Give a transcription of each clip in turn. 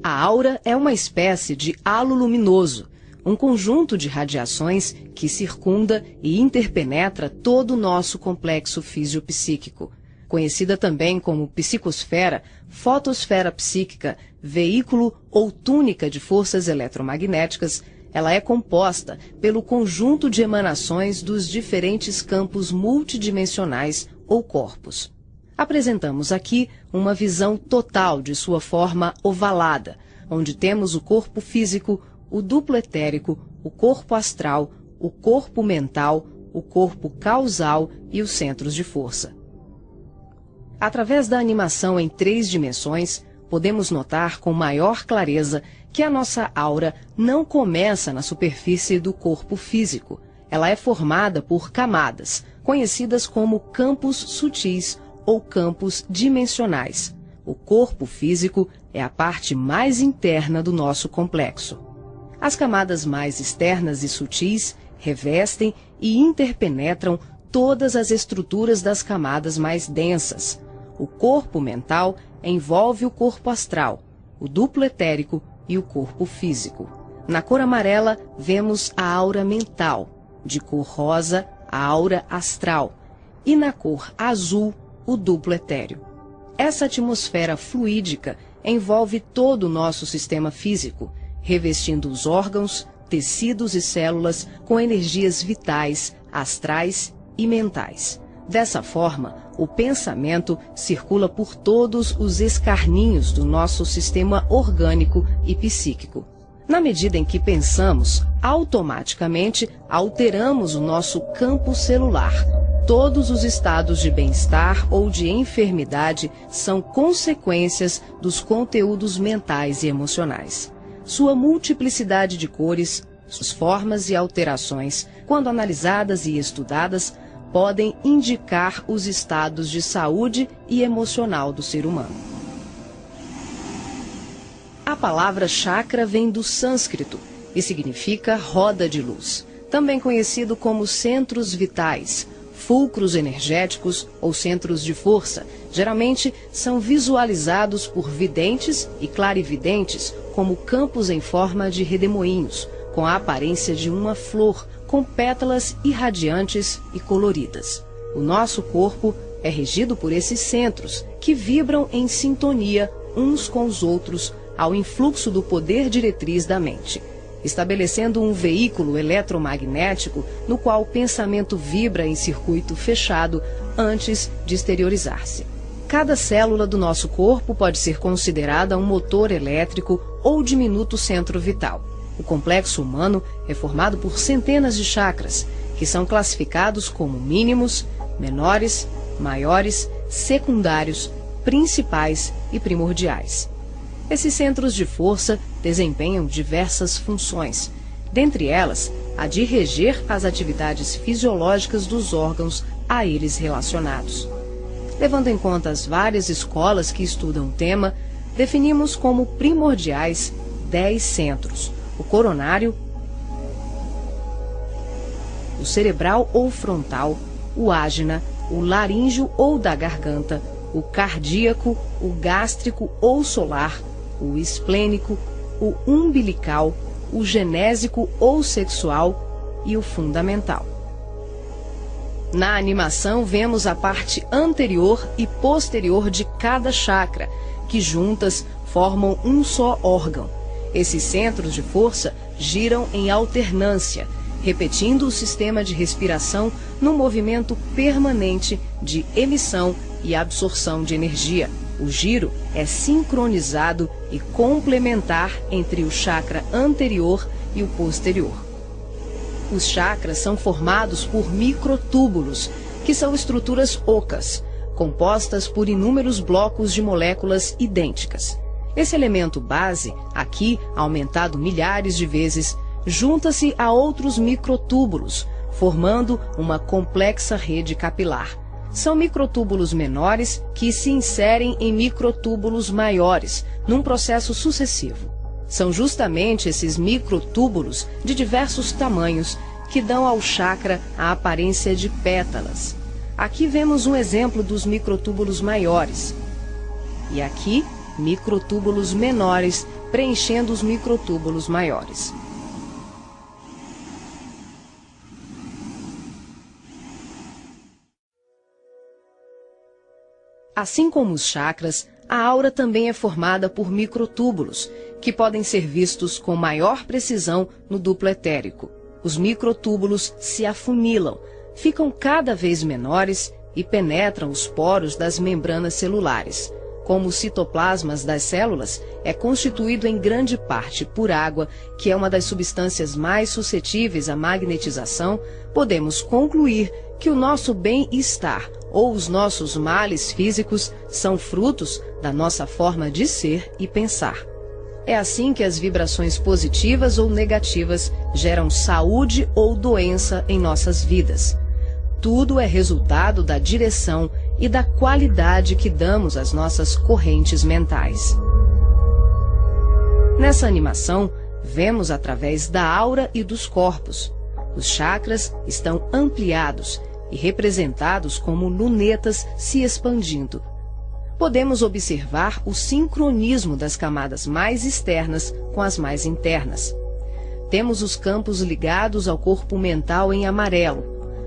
A aura é uma espécie de halo luminoso, um conjunto de radiações que circunda e interpenetra todo o nosso complexo fisiopsíquico. Conhecida também como psicosfera, fotosfera psíquica, veículo ou túnica de forças eletromagnéticas, ela é composta pelo conjunto de emanações dos diferentes campos multidimensionais ou corpos. Apresentamos aqui uma visão total de sua forma ovalada, onde temos o corpo físico, o duplo etérico, o corpo astral, o corpo mental, o corpo causal e os centros de força. Através da animação em 3 dimensões, podemos notar com maior clareza que a nossa aura não começa na superfície do corpo físico. Ela é formada por camadas, conhecidas como campos sutis ou campos dimensionais. O corpo físico é a parte mais interna do nosso complexo. As camadas mais externas e sutis revestem e interpenetram todas as estruturas das camadas mais densas. O corpo mental envolve o corpo astral, o duplo etérico e o corpo físico. Na cor amarela, vemos a aura mental, de cor rosa, a aura astral, e na cor azul, o duplo etéreo. Essa atmosfera fluídica envolve todo o nosso sistema físico, revestindo os órgãos, tecidos e células com energias vitais, astrais e mentais. Dessa forma, o pensamento circula por todos os escarninhos do nosso sistema orgânico e psíquico. Na medida em que pensamos, automaticamente alteramos o nosso campo celular. Todos os estados de bem-estar ou de enfermidade são consequências dos conteúdos mentais e emocionais. Sua multiplicidade de cores, suas formas e alterações, quando analisadas e estudadas, podem indicar os estados de saúde e emocional do ser humano. A palavra chakra vem do sânscrito e significa roda de luz, também conhecido como centros vitais, fulcros energéticos ou centros de força. Geralmente são visualizados por videntes e clarividentes como campos em forma de redemoinhos, com a aparência de uma flor, com pétalas irradiantes e coloridas. O nosso corpo é regido por esses centros, que vibram em sintonia uns com os outros ao influxo do poder diretriz da mente, estabelecendo um veículo eletromagnético no qual o pensamento vibra em circuito fechado antes de exteriorizar-se. Cada célula do nosso corpo pode ser considerada um motor elétrico ou diminuto centro vital. O complexo humano é formado por centenas de chakras, que são classificados como mínimos, menores, maiores, secundários, principais e primordiais. Esses centros de força desempenham diversas funções, dentre elas a de reger as atividades fisiológicas dos órgãos a eles relacionados. Levando em conta as várias escolas que estudam o tema, definimos como primordiais 10 centros: o coronário, o cerebral ou frontal, o ágina, o laríngeo ou da garganta, o cardíaco, o gástrico ou solar, o esplênico, o umbilical, o genésico ou sexual e o fundamental. Na animação vemos a parte anterior e posterior de cada chakra, que juntas formam um só órgão. Esses centros de força giram em alternância, repetindo o sistema de respiração num movimento permanente de emissão e absorção de energia. O giro é sincronizado e complementar entre o chakra anterior e o posterior. Os chakras são formados por microtúbulos, que são estruturas ocas, compostas por inúmeros blocos de moléculas idênticas. Esse elemento base, aqui aumentado milhares de vezes, junta-se a outros microtúbulos, formando uma complexa rede capilar. São microtúbulos menores que se inserem em microtúbulos maiores, num processo sucessivo. São justamente esses microtúbulos de diversos tamanhos que dão ao chakra a aparência de pétalas. Aqui vemos um exemplo dos microtúbulos maiores. E aqui, microtúbulos menores preenchendo os microtúbulos maiores. Assim como os chakras, a aura também é formada por microtúbulos, que podem ser vistos com maior precisão no duplo etérico. Os microtúbulos se afunilam, ficam cada vez menores e penetram os poros das membranas celulares. Como os citoplasmas das células é constituído em grande parte por água, que é uma das substâncias mais suscetíveis à magnetização, podemos concluir que o nosso bem-estar ou os nossos males físicos são frutos da nossa forma de ser e pensar. É assim que as vibrações positivas ou negativas geram saúde ou doença em nossas vidas. Tudo é resultado da direção e da qualidade que damos às nossas correntes mentais. Nessa animação, vemos através da aura e dos corpos. Os chakras estão ampliados e representados como lunetas se expandindo. Podemos observar o sincronismo das camadas mais externas com as mais internas. Temos os campos ligados ao corpo mental em amarelo,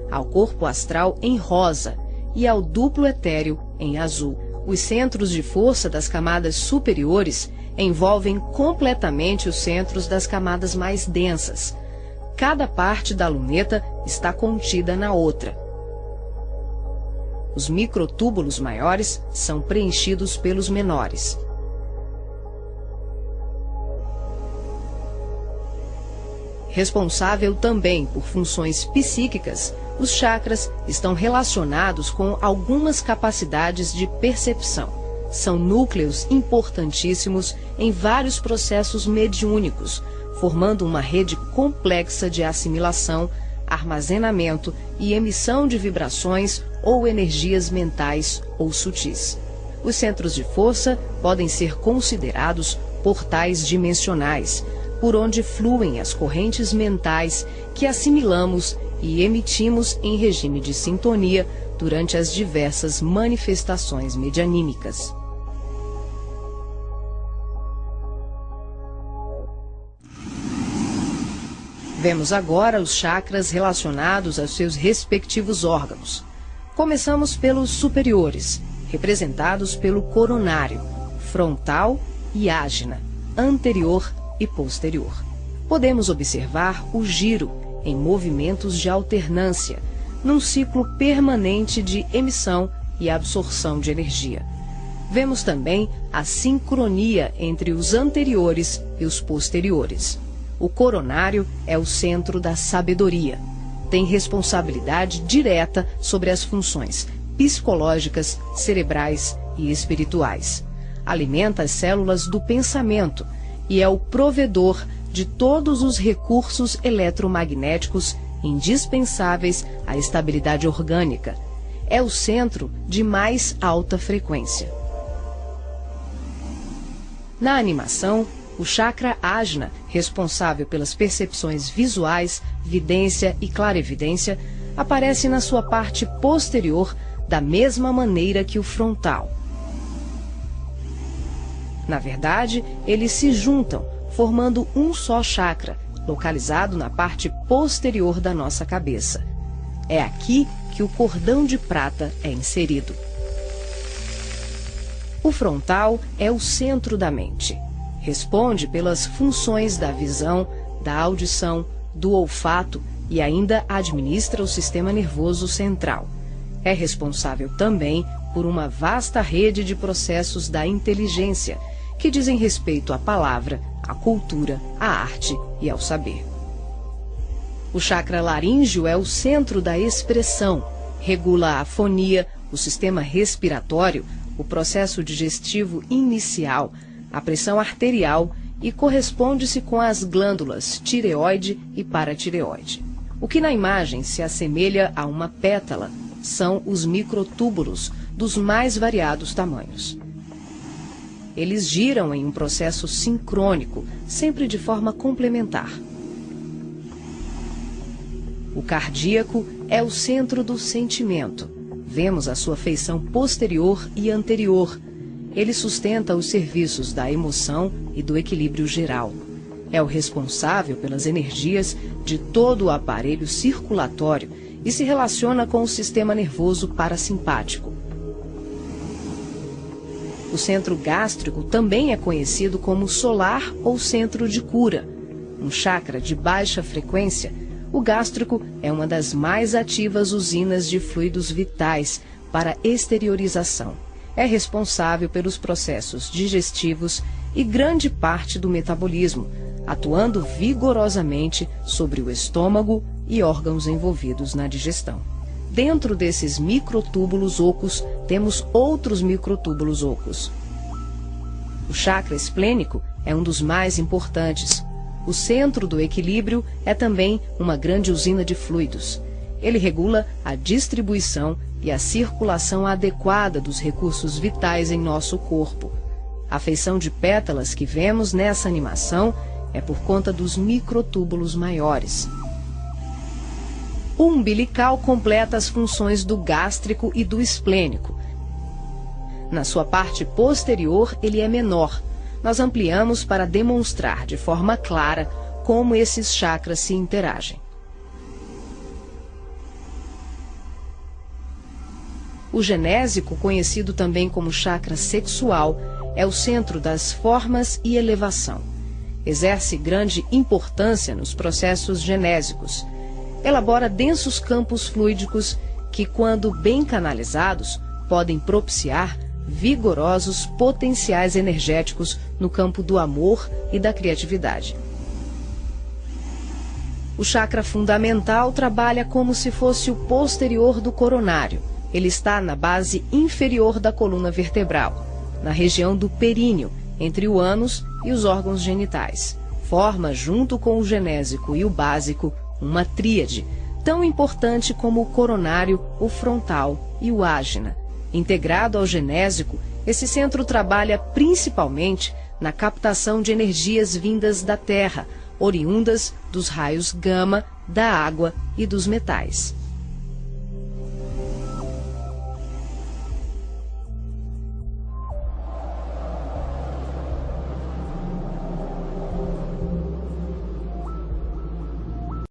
ao corpo astral em rosa e ao duplo etéreo em azul. Os centros de força das camadas superiores envolvem completamente os centros das camadas mais densas. Cada parte da luneta está contida na outra. Os microtúbulos maiores são preenchidos pelos menores. Responsável também por funções psíquicas, os chakras estão relacionados com algumas capacidades de percepção. São núcleos importantíssimos em vários processos mediúnicos, formando uma rede complexa de assimilação, armazenamento e emissão de vibrações ou energias mentais ou sutis. Os centros de força podem ser considerados portais dimensionais, por onde fluem as correntes mentais que assimilamos e emitimos em regime de sintonia durante as diversas manifestações medianímicas. Vemos agora os chakras relacionados aos seus respectivos órgãos. Começamos pelos superiores, representados pelo coronário, frontal e ágina, anterior e posterior. Podemos observar o giro em movimentos de alternância, num ciclo permanente de emissão e absorção de energia. Vemos também a sincronia entre os anteriores e os posteriores. O coronário é o centro da sabedoria. Tem responsabilidade direta sobre as funções psicológicas, cerebrais e espirituais. Alimenta as células do pensamento e é o provedor de todos os recursos eletromagnéticos indispensáveis à estabilidade orgânica. É o centro de mais alta frequência. Na animação, o chakra ágina, responsável pelas percepções visuais, vidência e clarevidência, aparece na sua parte posterior da mesma maneira que o frontal. Na verdade, eles se juntam, formando um só chakra, localizado na parte posterior da nossa cabeça. É aqui que o cordão de prata é inserido. O frontal é o centro da mente. Responde pelas funções da visão, da audição, do olfato e ainda administra o sistema nervoso central. É responsável também por uma vasta rede de processos da inteligência, que dizem respeito à palavra, à cultura, à arte e ao saber. O chakra laríngeo é o centro da expressão, regula a afonia, o sistema respiratório, o processo digestivo inicial, a pressão arterial e corresponde-se com as glândulas tireoide e paratireoide. O que na imagem se assemelha a uma pétala são os microtúbulos dos mais variados tamanhos. Eles giram em um processo sincrônico, sempre de forma complementar. O cardíaco é o centro do sentimento. Vemos a sua feição posterior e anterior. ele sustenta os serviços da emoção e do equilíbrio geral. É o responsável pelas energias de todo o aparelho circulatório e se relaciona com o sistema nervoso parasimpático. O centro gástrico também é conhecido como solar ou centro de cura. Um chakra de baixa frequência, o gástrico é uma das mais ativas usinas de fluidos vitais para exteriorização. É responsável pelos processos digestivos e grande parte do metabolismo, atuando vigorosamente sobre o estômago e órgãos envolvidos na digestão. Dentro desses microtúbulos ocos, temos outros microtúbulos ocos. O chakra esplênico é um dos mais importantes. O centro do equilíbrio é também uma grande usina de fluidos. Ele regula a distribuição e a circulação adequada dos recursos vitais em nosso corpo. A feição de pétalas que vemos nessa animação é por conta dos microtúbulos maiores. O umbilical completa as funções do gástrico e do esplênico. Na sua parte posterior, ele é menor. Nós ampliamos para demonstrar de forma clara como esses chakras se interagem. O genésico, conhecido também como chakra sexual, é o centro das formas e elevação. Exerce grande importância nos processos genésicos. Elabora densos campos fluídicos que, quando bem canalizados, podem propiciar vigorosos potenciais energéticos no campo do amor e da criatividade. O chakra fundamental trabalha como se fosse o posterior do coronário. Ele está na base inferior da coluna vertebral, na região do períneo, entre o ânus e os órgãos genitais. Forma, junto com o genésico e o básico, uma tríade, tão importante como o coronário, o frontal e o ágina. Integrado ao genésico, esse centro trabalha principalmente na captação de energias vindas da Terra, oriundas dos raios gama, da água e dos metais.